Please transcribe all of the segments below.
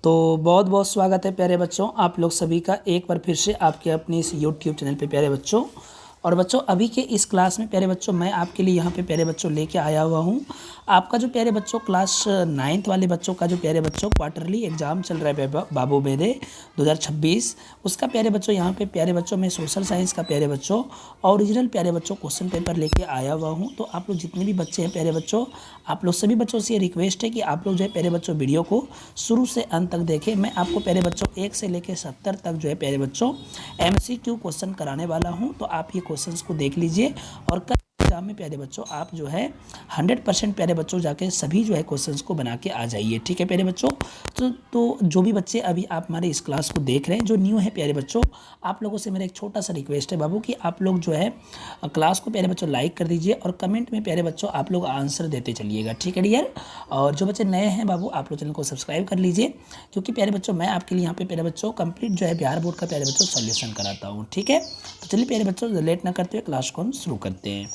तो बहुत बहुत स्वागत है प्यारे बच्चों, आप लोग सभी का एक बार फिर से आपके अपने इस YouTube चैनल पे प्यारे बच्चों। और बच्चों अभी के इस क्लास में प्यारे बच्चों मैं आपके लिए यहाँ पे प्यारे बच्चों लेके आया हुआ हूँ आपका जो प्यारे बच्चों क्लास 9th वाले बच्चों का जो प्यारे बच्चों क्वार्टरली एग्जाम चल रहा है बाबू मेरे 2026 उसका प्यारे बच्चों यहाँ पे प्यारे बच्चों मैं सोशल साइंस का प्यारे बच्चों ओरिजिनल प्यारे बच्चों क्वेश्चन पेपर लेके आया हुआ हूँ। तो आप लोग जितने भी बच्चे हैं प्यारे बच्चों, आप लोग सभी बच्चों से ये रिक्वेस्ट है कि आप लोग जो है प्यारे बच्चों वीडियो को शुरू से अंत तक देखें। मैं आपको प्यारे बच्चों 1 से लेकर 70 तक जो है प्यारे बच्चों MCQ क्वेश्चन कराने वाला हूं, तो आप ये क्वेश्चंस को देख लीजिए और कल एग्जाम में प्यारे बच्चों आप जो है 100% प्यारे बच्चों जाके सभी जो है क्वेश्चंस को बना के आ जाइए। ठीक है प्यारे बच्चों। तो जो भी बच्चे अभी आप हमारे इस क्लास को देख रहे हैं जो न्यू है प्यारे बच्चों, आप लोगों से मेरा एक छोटा सा रिक्वेस्ट है बाबू कि आप लोग जो है क्लास को प्यारे बच्चों लाइक कर दीजिए और कमेंट में प्यारे बच्चों आप लोग आंसर देते चलिएगा। ठीक है डियर। और जो बच्चे नए हैं बाबू आप लोग चैनल को सब्सक्राइब कर लीजिए, क्योंकि प्यारे बच्चों मैं आपके लिए यहाँ पे प्यारे बच्चों कंप्लीट जो है बिहार बोर्ड का प्यारे बच्चों सॉल्यूशन कराता हूँ। ठीक है, तो चलिए प्यारे बच्चों लेट ना करते हुए क्लास को हम शुरू करते हैं।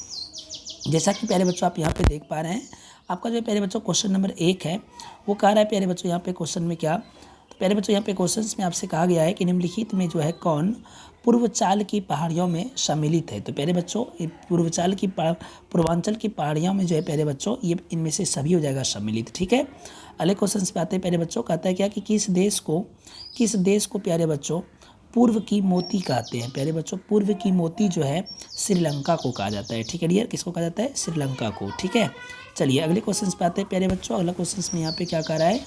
जैसा कि प्यारे बच्चों आप यहाँ पे देख पा रहे हैं, आपका जो प्यारे बच्चों क्वेश्चन नंबर 1 है वो कह रहा है प्यारे बच्चों यहाँ पे क्वेश्चन में क्या, तो प्यारे बच्चों यहाँ पे क्वेश्चंस में आपसे कहा गया है कि निम्नलिखित में जो है कौन पूर्वांचल की पहाड़ियों में सम्मिलित है। तो प्यारे बच्चों पूर्वांचल की पहाड़ियों में जो है प्यारे बच्चों ये इनमें से सभी हो जाएगा सम्मिलित। ठीक है, अगले क्वेश्चन पे आते हैं प्यारे बच्चों। कहता है क्या कि किस देश को प्यारे बच्चों पूर्व की मोती कहते हैं। प्यारे बच्चों पूर्व की मोती जो है श्रीलंका को कहा जाता है। ठीक है डियर, किसको कहा जाता है? श्रीलंका को। ठीक है, चलिए अगले क्वेश्चन पे आते हैं प्यारे बच्चों। अगला क्वेश्चन में यहाँ पे क्या कह रहा है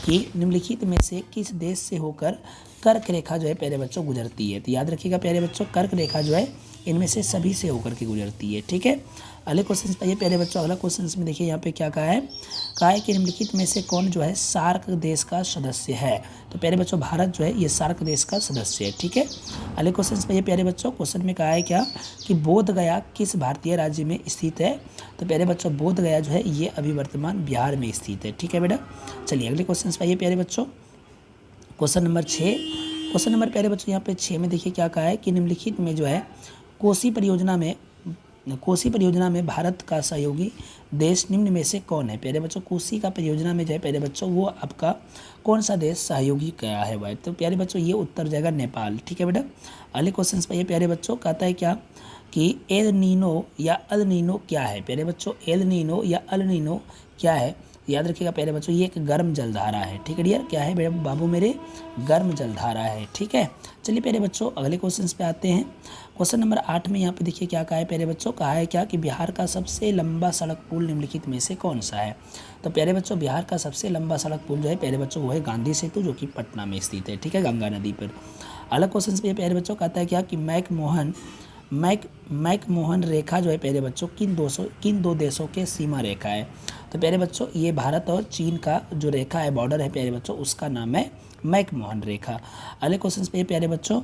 कि निम्नलिखित में से किस देश से होकर कर्क रेखा जो है प्यारे बच्चों गुजरती है। तो याद रखिएगा प्यारे बच्चों कर्क रेखा जो है इनमें से सभी से होकर के गुजरती है। ठीक है, अगले क्वेश्चन पे प्यारे बच्चों अगला क्वेश्चन में देखिए यहाँ पे क्या कहा है कि निम्नलिखित में से कौन जो है सार्क देश का सदस्य है। तो प्यारे बच्चों भारत जो है ये सार्क देश का सदस्य है। ठीक है, अगले क्वेश्चन पे प्यारे बच्चों क्वेश्चन में कहा है क्या कि बोध गया किस भारतीय राज्य में स्थित है। तो प्यारे बच्चों बोध गया जो है ये अभी वर्तमान बिहार में स्थित है। ठीक है बेटा, चलिए अगले क्वेश्चन पे प्यारे बच्चों क्वेश्चन नंबर 6। क्वेश्चन नंबर प्यारे बच्चों यहाँ पे 6 में देखिए क्या कहा है कि निम्नलिखित में जो है कोसी परियोजना में भारत का सहयोगी देश निम्न में से कौन है। प्यारे बच्चों कोसी का परियोजना में जो है प्यारे बच्चों वो आपका कौन सा देश सहयोगी गया है भाई। तो प्यारे बच्चों ये उत्तर जाएगा नेपाल। ठीक है बेटा, अगले क्वेश्चन पे ये प्यारे बच्चों कहता है क्या कि एल नीनो या अल नीनो क्या है। प्यारे बच्चों एल नीनो या अल नीनो क्या है, याद रखिएगा प्यारे बच्चों ये एक गर्म जलधारा है। ठीक है डियर, क्या है बाबू मेरे? गर्म जलधारा है। ठीक है, चलिए प्यारे बच्चों अगले क्वेश्चन पे आते हैं। क्वेश्चन नंबर 8 में यहाँ पे देखिए क्या कहा है प्यारे बच्चों, कहा है क्या कि बिहार का सबसे लंबा सड़क पुल निम्नलिखित में से कौन सा है। तो प्यारे बच्चों बिहार का सबसे लंबा सड़क पुल जो है प्यारे बच्चों वो है गांधी सेतु जो कि पटना में स्थित है। ठीक है, गंगा नदी पर। अगला क्वेश्चन पे प्यारे बच्चों कहता है क्या कि मैकमोहन रेखा जो है प्यारे बच्चों किन दो देशों के सीमा रेखा है। तो प्यारे बच्चों ये भारत और चीन का जो रेखा है बॉर्डर है प्यारे बच्चों उसका नाम है मैकमोहन रेखा। अगले क्वेश्चन पे प्यारे बच्चों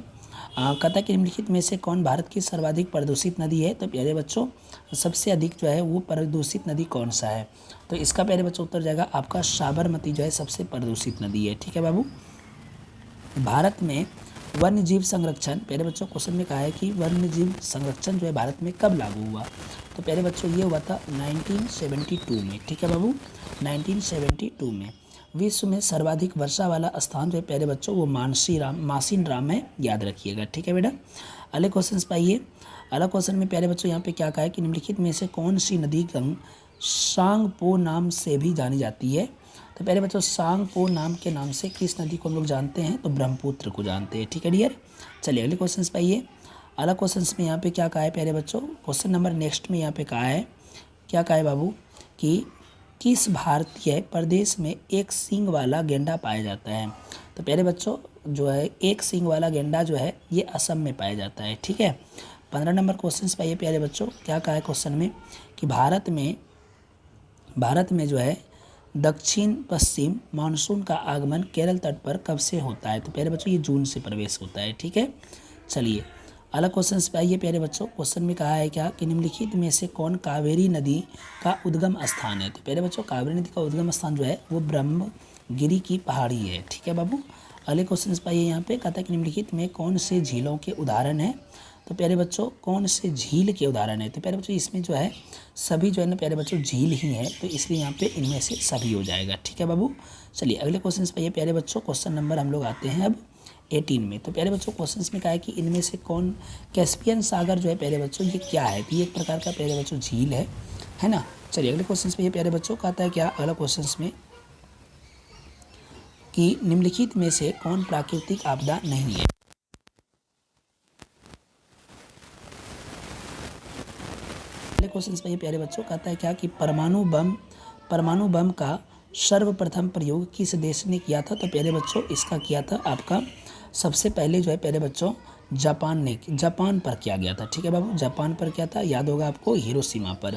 कहता है कि निम्नलिखित में से कौन भारत की सर्वाधिक प्रदूषित नदी है। तो प्यारे बच्चों सबसे अधिक जो है वो प्रदूषित नदी कौन सा है। तो इसका प्यारे बच्चों उत्तर जाएगा आपका साबरमती जो है सबसे प्रदूषित नदी है। ठीक है बाबू। भारत में वन्य जीव संरक्षण प्यारे बच्चों क्वेश्चन में कहा है कि वन्य जीव संरक्षण जो है भारत में कब लागू हुआ। तो प्यारे बच्चों ये हुआ था 1972 में। ठीक है बाबू, 1972 में। विश्व में सर्वाधिक वर्षा वाला स्थान जो है प्यारे बच्चों वो मासिन राम है, याद रखिएगा। ठीक है बेटा, अगले क्वेश्चन पे आइए। अगला क्वेश्चन में प्यारे बच्चों यहाँ पे क्या कहा है कि निम्नलिखित में से कौन सी नदी सांगपो नाम से भी जानी जाती है। तो प्यारे बच्चों सांगपो नाम के नाम से किस नदी को हम लोग जानते हैं, तो ब्रह्मपुत्र को जानते हैं। ठीक है डियर, चलिए अगले क्वेश्चन पे आइए। अगला क्वेश्चन में यहाँ पे क्या कहा है प्यारे बच्चों, क्वेश्चन नंबर नेक्स्ट में यहाँ पे कहा है क्या कहा है बाबू कि किस भारतीय प्रदेश में एक सींग वाला गेंडा पाया जाता है। तो प्यारे बच्चों जो है एक सींग वाला गेंडा जो है ये असम में पाया जाता है। ठीक है, 15 नंबर क्वेश्चन पे आइए प्यारे बच्चों। क्या कहा है क्वेश्चन में कि भारत में जो है दक्षिण पश्चिम मानसून का आगमन केरल तट पर कब से होता है। तो प्यारे बच्चों ये जून से प्रवेश होता है। ठीक है, चलिए अगला क्वेश्चन पे आइए प्यारे बच्चों। क्वेश्चन में कहा है क्या कि निम्नलिखित में से कौन कावेरी नदी का उद्गम स्थान है। तो प्यारे बच्चों कावेरी नदी का उद्गम स्थान जो है वो ब्रह्मगिरी की पहाड़ी है। ठीक है बाबू, अगले क्वेश्चन पे आइए। यहाँ पे कहता है कि निम्नलिखित में कौन से झीलों के उदाहरण है। तो प्यारे बच्चों कौन से झील के उदाहरण है। तो प्यारे बच्चों इसमें जो है सभी जो है ना प्यारे बच्चों झील ही है, तो इसलिए यहाँ पे इनमें से सभी हो जाएगा। ठीक है बाबू, चलिए अगले क्वेश्चन पे ये प्यारे बच्चों क्वेश्चन नंबर हम लोग आते हैं अब 18 में। तो प्यारे बच्चों क्वेश्चन में कहा है कि इनमें से कौन, कैस्पियन सागर जो है प्यारे बच्चों ये क्या है, तो ये एक प्रकार का प्यारे बच्चों झील है ना। चलिए अगले क्वेश्चन पे ये प्यारे बच्चों कहता है क्या अगला क्वेश्चन में कि निम्नलिखित में से कौन प्राकृतिक आपदा नहीं है। अगले क्वेश्चन पे ये प्यारे बच्चों कहता है क्या कि परमाणु बम का सर्वप्रथम प्रयोग किस देश ने किया था। तो प्यारे बच्चों इसका किया था आपका सबसे पहले जो है प्यारे बच्चों जापान पर किया गया था। ठीक है बाबू, जापान पर क्या था, याद होगा आपको, हिरोशिमा पर।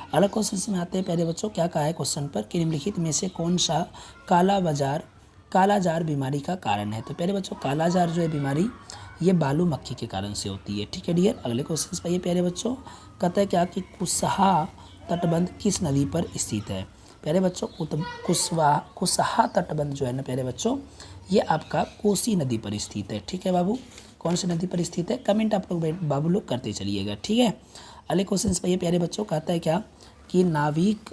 अगला क्वेश्चन में आते हैं प्यारे बच्चों, क्या कहा है क्वेश्चन पर कि निम्नलिखित में से कौन सा कालाजार बीमारी का कारण है। तो प्यारे बच्चों कालाजार जो है बीमारी ये बालू मक्खी के कारण से होती है। ठीक है डियर। अगले क्वेश्चन पर ये प्यारे बच्चों कहता है क्या कि कुसहा तटबंध किस नदी पर स्थित है। प्यारे बच्चों कुसहा तटबंध जो है ना प्यारे बच्चों ये आपका कोसी नदी पर स्थित है। ठीक है बाबू, कौन सी नदी पर स्थित है, कमेंट आप लोग बाबू लोग करते चलिएगा। ठीक है। अगले क्वेश्चन पर ये प्यारे बच्चों कहता है क्या कि नाविक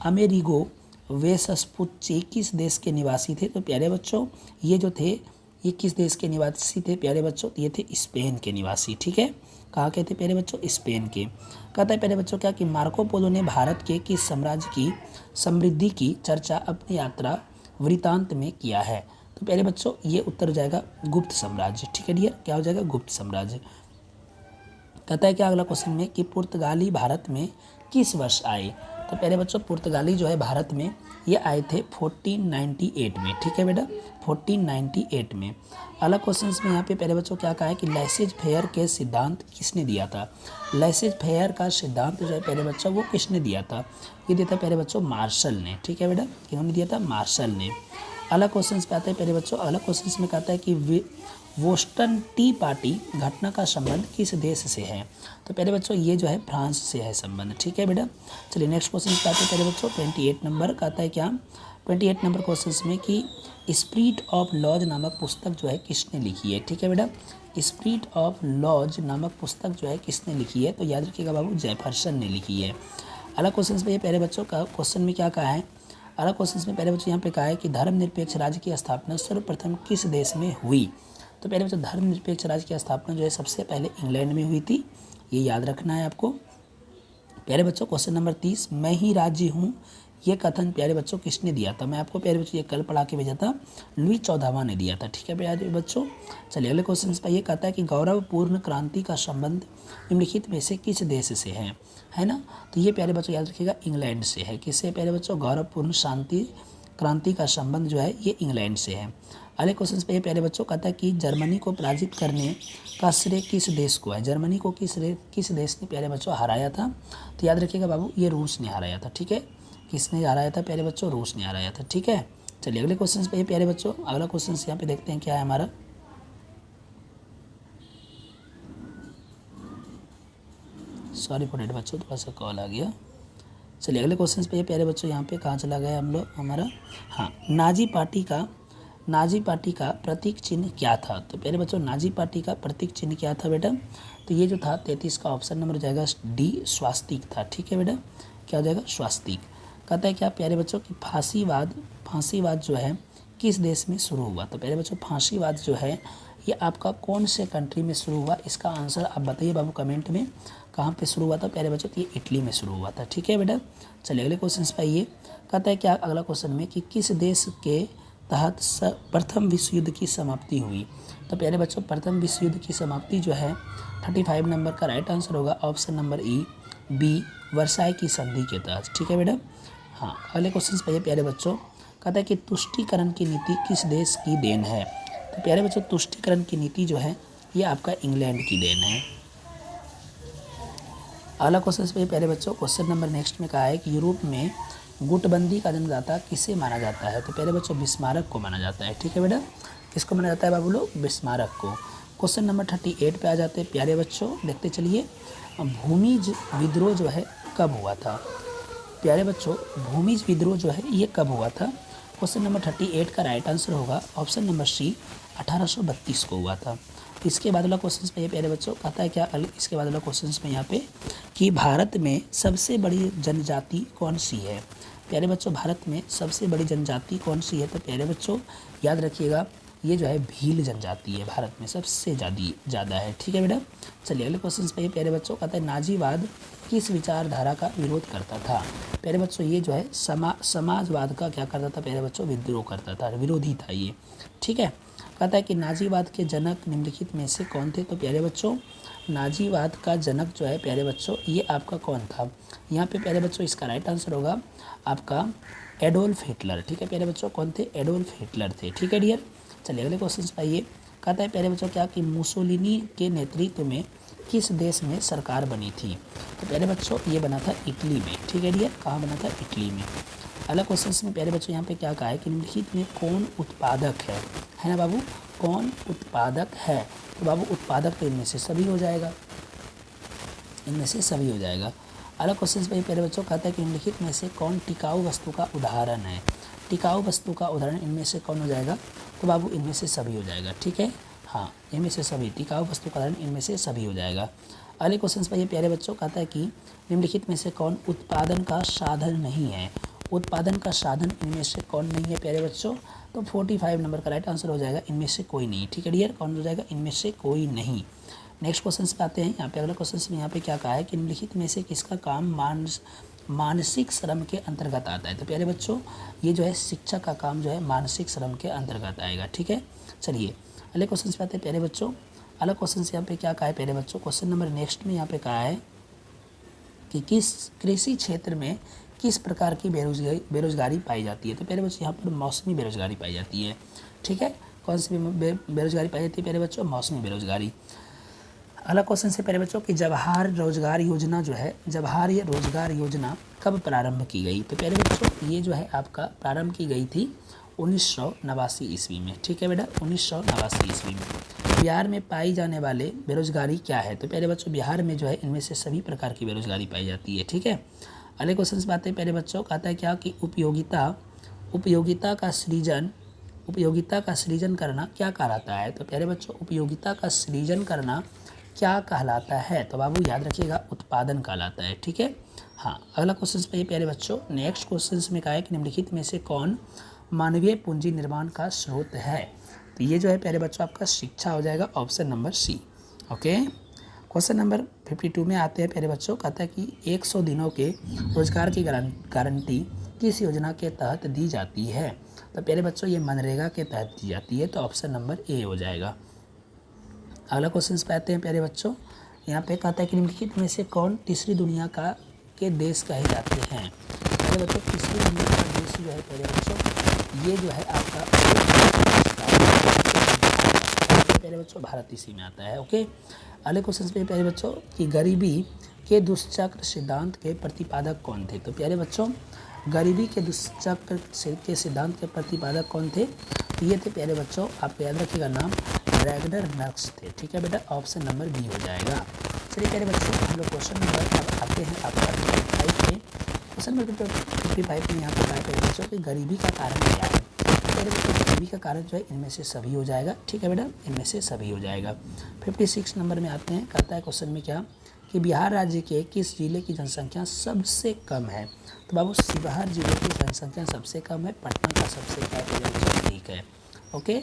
अमेरिगो वेसस्पुच्ची किस देश के निवासी थे। तो प्यारे बच्चों ये जो थे ये किस देश के निवासी थे प्यारे बच्चों, ये थे स्पेन के निवासी। ठीक है, कहाँ के थे प्यारे बच्चों, स्पेन के। कहता है प्यारे बच्चों क्या कि मार्को पोलो ने भारत के किस साम्राज्य की समृद्धि की चर्चा अपनी यात्रा वृतांत में किया है। तो प्यारे बच्चों ये उत्तर हो जाएगा गुप्त साम्राज्य। ठीक है डियर, क्या हो जाएगा, गुप्त साम्राज्य। कहता है क्या अगला क्वेश्चन में कि पुर्तगाली भारत में किस वर्ष आए। तो प्यारे बच्चों पुर्तगाली जो है भारत में ये आए थे 1498 में। ठीक है बेटा, 1498 में। अगला क्वेश्चन में यहाँ पे प्यारे बच्चों क्या कहा है कि लैसेज फेयर के सिद्धांत किसने दिया था। लैसेज फेयर का सिद्धांत जो है प्यारे बच्चों वो किसने दिया था, ये दिया था प्यारे बच्चों मार्शल ने। ठीक है बेटा, किन्होंने दिया था, मार्शल ने। अगला क्वेश्चन पे आता है प्यारे बच्चों, अगला क्वेश्चन में कहता है कि बोस्टन टी पार्टी घटना का संबंध किस देश से है। तो प्यारे बच्चों ये जो है फ्रांस से है संबंध। ठीक है बेटा। चलिए नेक्स्ट क्वेश्चन पे आते हैं प्यारे बच्चों 28 नंबर कहता है क्या 28 नंबर क्वेश्चन में कि स्पिरिट ऑफ लॉज नामक पुस्तक जो है किसने लिखी है। ठीक है बेटा, स्पिरिट ऑफ लॉज नामक पुस्तक जो है किसने लिखी है। तो याद रखिएगा बाबू जेफरसन ने लिखी है। अगला क्वेश्चन पे ये प्यारे बच्चों का क्वेश्चन में क्या कहा है, अगला क्वेश्चन में प्यारे बच्चों यहाँ पे कहा है कि धर्मनिरपेक्ष राज्य की स्थापना सर्वप्रथम किस देश में हुई। तो प्यारे बच्चों धर्मनिरपेक्ष राज्य की स्थापना जो है सबसे पहले इंग्लैंड में हुई थी, ये याद रखना है आपको। प्यारे बच्चों क्वेश्चन नंबर 30, मैं ही राज्य हूँ, ये कथन प्यारे बच्चों किसने दिया था। मैं आपको प्यारे बच्चों ये कल पढ़ा के भेजा था, लुई 14वां ने दिया था। ठीक है प्यारे बच्चों। चलिए अगले क्वेश्चन पर ये कहता है कि गौरवपूर्ण क्रांति का संबंध निम्नलिखित में से किस देश से है ना। तो ये प्यारे बच्चों याद रखिएगा इंग्लैंड से है। किससे प्यारे बच्चों, गौरवपूर्ण क्रांति का संबंध जो है ये इंग्लैंड से है। अगले क्वेश्चन पे ये प्यारे बच्चों कहता है कि जर्मनी को पराजित करने का श्रेय किस देश को है। जर्मनी को किस देश ने प्यारे बच्चों हराया था। तो याद रखिएगा बाबू ये रूस ने हराया था। ठीक है, किसने हराया था प्यारे बच्चों, रूस ने हराया था। ठीक है। चलिए अगले क्वेश्चन पे ये प्यारे बच्चों, अगला क्वेश्चन यहाँ पे देखते हैं क्या है हमारा। सॉरी फॉर डेट बच्चों, थोड़ा सा कॉल आ गया। चलिए अगले क्वेश्चन पे ये प्यारे बच्चों यहाँ पे कहाँ चला गया हम लोग हमारा, हाँ नाजी पार्टी का प्रतीक चिन्ह क्या था। तो प्यारे बच्चों नाजी पार्टी का प्रतीक चिन्ह क्या था बेटा। तो ये जो था 33 का ऑप्शन नंबर हो जाएगा डी, स्वास्तिक था। ठीक है बेटा, क्या हो जाएगा, स्वास्तिक। कहता है क्या प्यारे बच्चों कि फांसीवाद जो है किस देश में शुरू हुआ। तो प्यारे बच्चों फांसीवाद जो है ये आपका कौन से कंट्री में शुरू हुआ, इसका आंसर आप बताइए बाबू कमेंट में, कहाँ पे शुरू हुआ था प्यारे बच्चों, तो ये इटली में शुरू हुआ था। ठीक है बेटा। चलिए अगले क्वेश्चन पे आइए। कहता है क्या अगला क्वेश्चन में कि किस देश के तहत प्रथम विश्व युद्ध की समाप्ति हुई। तो प्यारे बच्चों प्रथम विश्व युद्ध की समाप्ति जो है 35 नंबर का राइट आंसर होगा ऑप्शन नंबर बी, वर्साई की संधि के तहत। ठीक है बेटा। हाँ अगले क्वेश्चन पे प्यारे बच्चों कहता है कि तुष्टीकरण की नीति किस देश की देन है। तो प्यारे बच्चों तुष्टीकरण की नीति जो है ये आपका इंग्लैंड की देन है। अगला क्वेश्चन पे प्यारे बच्चों क्वेश्चन नंबर नेक्स्ट में कहा है कि यूरोप में गुटबंदी का जन्मदाता किसे माना जाता है। तो प्यारे बच्चों बिस्मारक को माना जाता है। ठीक है बेटा, किसको माना जाता है बाबू लोग, बिस्मारक को। क्वेश्चन नंबर 38 पे आ जाते हैं प्यारे बच्चों, देखते चलिए भूमिज विद्रोह जो है कब हुआ था। प्यारे बच्चों भूमिज विद्रोह जो है ये कब हुआ था। क्वेश्चन नंबर 38 का राइट आंसर होगा ऑप्शन नंबर सी, 1832 को हुआ था। इसके बाद वाला क्वेश्चन पे ये प्यारे बच्चों कहता है क्या, इसके बाद वाला क्वेश्चन में यहाँ पे कि भारत में सबसे बड़ी जनजाति कौन सी है। प्यारे बच्चों भारत में सबसे बड़ी जनजाति कौन सी है? तो प्यारे बच्चों याद रखिएगा ये जो है भील जनजाति है, भारत में सबसे ज़्यादा है। ठीक है बेटा, चलिए अगले क्वेश्चन पे प्यारे बच्चों कहता है नाजीवाद किस विचारधारा का विरोध करता था? प्यारे बच्चों ये जो है समाजवाद का क्या करता था? प्यारे बच्चों विद्रोह करता था, विरोधी था ये। ठीक है, कहता है कि नाजीवाद के जनक निम्नलिखित में से कौन थे? तो प्यारे बच्चों नाजीवाद का जनक जो है प्यारे बच्चों ये आपका कौन था? यहाँ पे प्यारे बच्चों इसका राइट आंसर होगा आपका एडोल्फ हिटलर। ठीक है प्यारे बच्चों, कौन थे? एडोल्फ हिटलर थे। ठीक है डियर, चलिए अगले क्वेश्चन पे आइए। कहता है प्यारे बच्चों क्या कि मुसोलिनी के नेतृत्व में किस देश में सरकार बनी थी? तो प्यारे बच्चों ये बना था इटली में। ठीक है डियर, कहाँ बना था? इटली में। अगला क्वेश्चन में प्यारे बच्चों यहाँ पे क्या कहा है कि निम्नलिखित में कौन उत्पादक है ना बाबू? कौन उत्पादक है? तो बाबू उत्पादक तो इनमें से सभी हो जाएगा, इनमें से सभी हो जाएगा। अगला क्वेश्चन पे प्यारे बच्चों कहता है कि निम्नलिखित में से कौन टिकाऊ वस्तु का उदाहरण है? टिकाऊ वस्तु का उदाहरण इनमें से कौन हो जाएगा? तो बाबू इनमें से सभी हो जाएगा। ठीक है, हाँ इनमें से सभी, टिकाऊ वस्तु का उदाहरण इनमें से सभी हो जाएगा। अगले क्वेश्चन पर ये प्यारे बच्चों कहता है कि निम्नलिखित में से कौन उत्पादन का साधन नहीं है? उत्पादन का साधन इनमें से कौन नहीं है प्यारे बच्चों? तो 45 नंबर का राइट आंसर हो जाएगा इनमें से कोई नहीं। ठीक है डियर, कौन हो जाएगा? इनमें से कोई नहीं। नेक्स्ट क्वेश्चन पे आते हैं। यहाँ पे अगला क्वेश्चन में यहाँ पे क्या कहा है कि निम्नलिखित में से किसका काम मानसिक श्रम के अंतर्गत आता है? तो प्यारे बच्चों ये जो है शिक्षा का काम जो है मानसिक श्रम के अंतर्गत आएगा। ठीक है, चलिए अगले क्वेश्चन पे आते हैं प्यारे बच्चों। अगला क्वेश्चन से यहाँ पे क्या कहा है प्यारे बच्चों? क्वेश्चन नंबर नेक्स्ट में यहाँ पे कहा है कि किस कृषि क्षेत्र में किस प्रकार की बेरोजगारी पाई जाती है? तो प्यारे बच्चों यहाँ पर मौसमी बेरोजगारी पाई जाती है। ठीक है, कौन सी बेरोजगारी पाई जाती है प्यारे बच्चों? मौसमी बेरोजगारी। अगला क्वेश्चन से प्यारे बच्चों कि जवाहर रोजगार योजना जो है, जवाहर रोजगार योजना कब प्रारंभ की गई? तो प्यारे बच्चों ये जो है आपका प्रारंभ की गई थी 1989 ईस्वी में। ठीक है बेटा, 1989 ईस्वी में। बिहार में पाई जाने वाले बेरोजगारी क्या है? तो प्यारे बच्चों बिहार में जो है इनमें से सभी प्रकार की बेरोजगारी पाई जाती है। ठीक है, अगले क्वेश्चन से बात है प्यारे बच्चों, कहता है क्या कि उपयोगिता का सृजन करना क्या कहलाता है? तो प्यारे बच्चों उपयोगिता का सृजन करना क्या कहलाता है? तो बाबू याद रखिएगा उत्पादन कहलाता है। ठीक है, हाँ अगला क्वेश्चन पे प्यारे बच्चों नेक्स्ट क्वेश्चन में कहा है कि निम्नलिखित में से कौन मानवीय पूंजी निर्माण का स्रोत है? तो ये जो है प्यारे बच्चों आपका शिक्षा हो जाएगा, option number C. Okay, question number 52 में आते हैं प्यारे बच्चों। कहता है कि 100 दिनों के रोजगार की गारंटी किस योजना के तहत दी जाती है? तो प्यारे बच्चों ये मनरेगा के तहत दी जाती है, तो ऑप्शन नंबर ए हो जाएगा। अगला क्वेश्चन पे आते हैं प्यारे बच्चों। यहाँ पे कहता है कि निम्नलिखित में से कौन तीसरी दुनिया के देश कहे जाते हैं? प्यारे बच्चों तीसरी दुनिया का देश जो है प्यारे बच्चों ये जो है आपका प्यारे बच्चों भारत इसी में आता है। ओके, अगले क्वेश्चन पे प्यारे बच्चों कि गरीबी के दुष्चक्र सिद्धांत के प्रतिपादक कौन थे? तो प्यारे बच्चों गरीबी के दुष्चक्र के सिद्धांत के प्रतिपादक कौन थे? ये थे प्यारे बच्चों, आपको याद रखिएगा नाम रैगनर नक्स थे। ठीक है बेटा, ऑप्शन नंबर बी हो जाएगा। चलिए प्यारे बच्चों हम लोग क्वेश्चन नंबर अब आते हैं आपका 55 पे। क्वेश्चन नंबर 55 में यहाँ पे कहा प्यारे बच्चों कि गरीबी का कारण क्या है? प्यारे बच्चों गरीबी का कारण जो है इनमें से सभी हो जाएगा। ठीक है बेटा, इनमें से सभी हो जाएगा। 56 नंबर में आते हैं, कहता है क्वेश्चन में क्या कि बिहार राज्य के किस जिले की जनसंख्या सबसे कम है? तो बाबू शिवहर जिले की जनसंख्या सबसे कम है, पटना का सबसे कम ठीक है। ओके,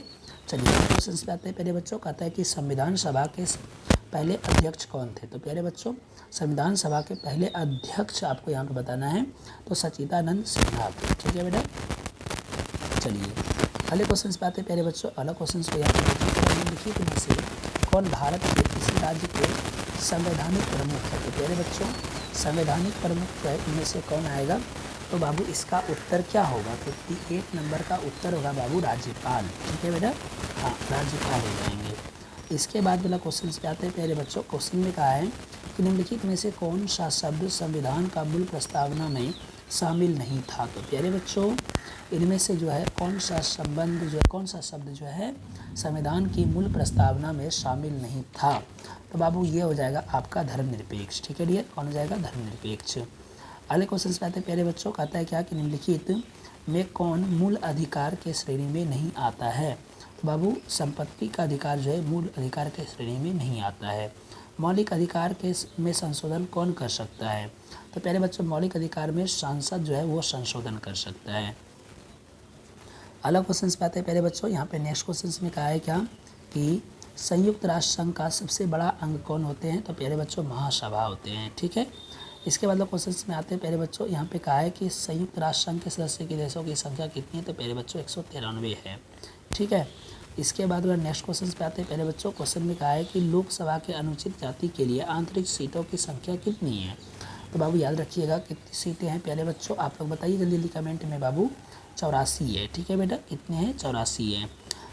चलिए क्वेश्चन से आते हैं प्यारे बच्चों। कहता है कि संविधान सभा के पहले अध्यक्ष कौन थे? तो प्यारे बच्चों संविधान सभा के पहले अध्यक्ष आपको यहाँ पे बताना है, तो सच्चिदानंद सिन्हा थे। ठीक है बेटा, चलिए अगले क्वेश्चन पे आते हैं प्यारे बच्चों। अगला क्वेश्चन को यहाँ पे निम्नलिखित में से कौन भारत के किसी राज्य के संवैधानिक प्रमुख है? तो प्यारे बच्चों संवैधानिक प्रमुख जो है इनमें से कौन आएगा? तो बाबू इसका उत्तर क्या होगा? 58 नंबर का उत्तर होगा बाबू राज्यपाल। ठीक है बेटा, हाँ राज्यपाल हो जाएंगे। इसके बाद वाला क्वेश्चन पे आते हैं प्यारे बच्चों। क्वेश्चन में कहा है कि निम्नलिखित में से कौन सा शब्द संविधान का मूल प्रस्तावना में शामिल नहीं था? तो प्यारे बच्चों इनमें से जो है कौन सा शब्द जो है संविधान की मूल प्रस्तावना में शामिल नहीं था? तो बाबू ये हो जाएगा आपका धर्मनिरपेक्ष। ठीक है डियर, कौन हो जाएगा? धर्मनिरपेक्ष। अगले क्वेश्चन पे आते हैं प्यारे बच्चों। कहता है क्या कि निम्नलिखित में कौन मूल अधिकार के श्रेणी में नहीं आता है? तो बाबू संपत्ति का अधिकार जो है मूल अधिकार के श्रेणी में नहीं आता है। मौलिक अधिकार के में संशोधन कौन कर सकता है? तो प्यारे बच्चों मौलिक अधिकार में सांसद जो है वो संशोधन कर सकता है। अलग क्वेश्चन पे आते हैं प्यारे बच्चों। यहाँ पे नेक्स्ट क्वेश्चन में कहा है क्या कि संयुक्त राष्ट्र संघ का सबसे बड़ा अंग कौन होते हैं? तो प्यारे बच्चों महासभा होते हैं। ठीक है, इसके बाद क्वेश्चन में आते हैं प्यारे बच्चों। यहाँ पे कहा है कि संयुक्त राष्ट्र संघ के सदस्य के देशों की संख्या कितनी है? तो प्यारे बच्चों 193 है। ठीक है, इसके बाद अगर नेक्स्ट क्वेश्चन पे आते हैं प्यारे बच्चों। क्वेश्चन में कहा है कि लोकसभा के अनुसूचित जाति के लिए आंतरिक सीटों की संख्या कितनी है? तो बाबू याद रखिएगा कितनी सीटें हैं प्यारे बच्चों, आप लोग बताइए जल्दी जल्दी कमेंट में। बाबू 84 है। ठीक है बेटा, कितने हैं? 84 है।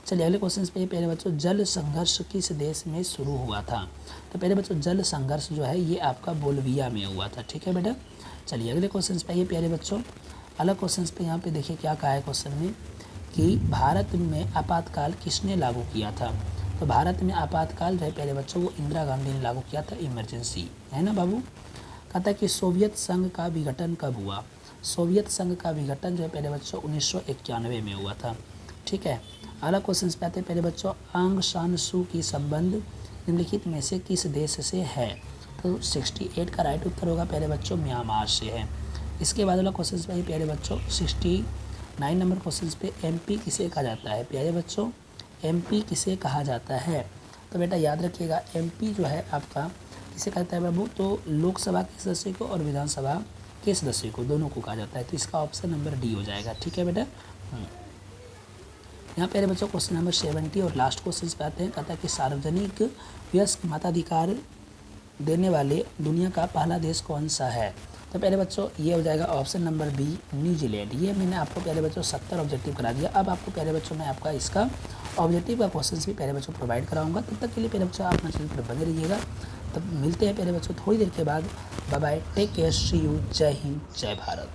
चलिए अगले क्वेश्चन पे प्यारे बच्चों, जल संघर्ष किस देश में शुरू हुआ था? तो प्यारे बच्चों जल संघर्ष जो है ये आपका बोल्विया में हुआ था। ठीक है बेटा, चलिए अगले क्वेश्चन पे आइए प्यारे बच्चों। अलग क्वेश्चन पे यहाँ पे देखिए क्या कहा है क्वेश्चन में कि भारत में आपातकाल किसने लागू किया था? तो भारत में आपातकाल जो है प्यारे बच्चों वो इंदिरा गांधी ने लागू किया था, इमरजेंसी, है ना बाबू। कहता है कि सोवियत संघ का विघटन कब हुआ? सोवियत संघ का विघटन जो है प्यारे बच्चों 1991 में हुआ था। ठीक है, अगला क्वेश्चन पे आते हैं प्यारे बच्चों। आंग सान सू की संबंध निम्नलिखित में से किस देश से है? तो 68 का राइट उत्तर होगा प्यारे बच्चों म्यांमार से है। इसके बाद वाला क्वेश्चन पे प्यारे बच्चों 69 नंबर क्वेश्चन पे एमपी किसे कहा जाता है? प्यारे बच्चों एमपी किसे कहा जाता है? तो बेटा याद रखिएगा एमपी जो है आपका किसे कहता है बाबू? तो लोकसभा के सदस्य को और विधानसभा के सदस्य को, दोनों को कहा जाता है। तो इसका ऑप्शन नंबर डी हो जाएगा। ठीक है बेटा। यहाँ प्यारे बच्चों क्वेश्चन नंबर 70 और लास्ट क्वेश्चन पे आते हैं। कहता है कि सार्वजनिक वयस्क मताधिकार देने वाले दुनिया का पहला देश कौन सा है? तो प्यारे बच्चों ये हो जाएगा ऑप्शन नंबर बी, न्यूजीलैंड। ये मैंने आपको प्यारे बच्चों 70 ऑब्जेक्टिव करा दिया। अब आपको प्यारे बच्चों मैं आपका इसका ऑब्जेक्टिव का क्वेश्चन भी प्यारे बच्चों प्रोवाइड कराऊंगा। तब तक के लिए प्यारे बच्चों आप अपने चैनल पर बने रहिएगा। तब मिलते हैं प्यारे बच्चों थोड़ी देर के बाद। Bye bye, take care, see you, जय हिंद, जय भारत।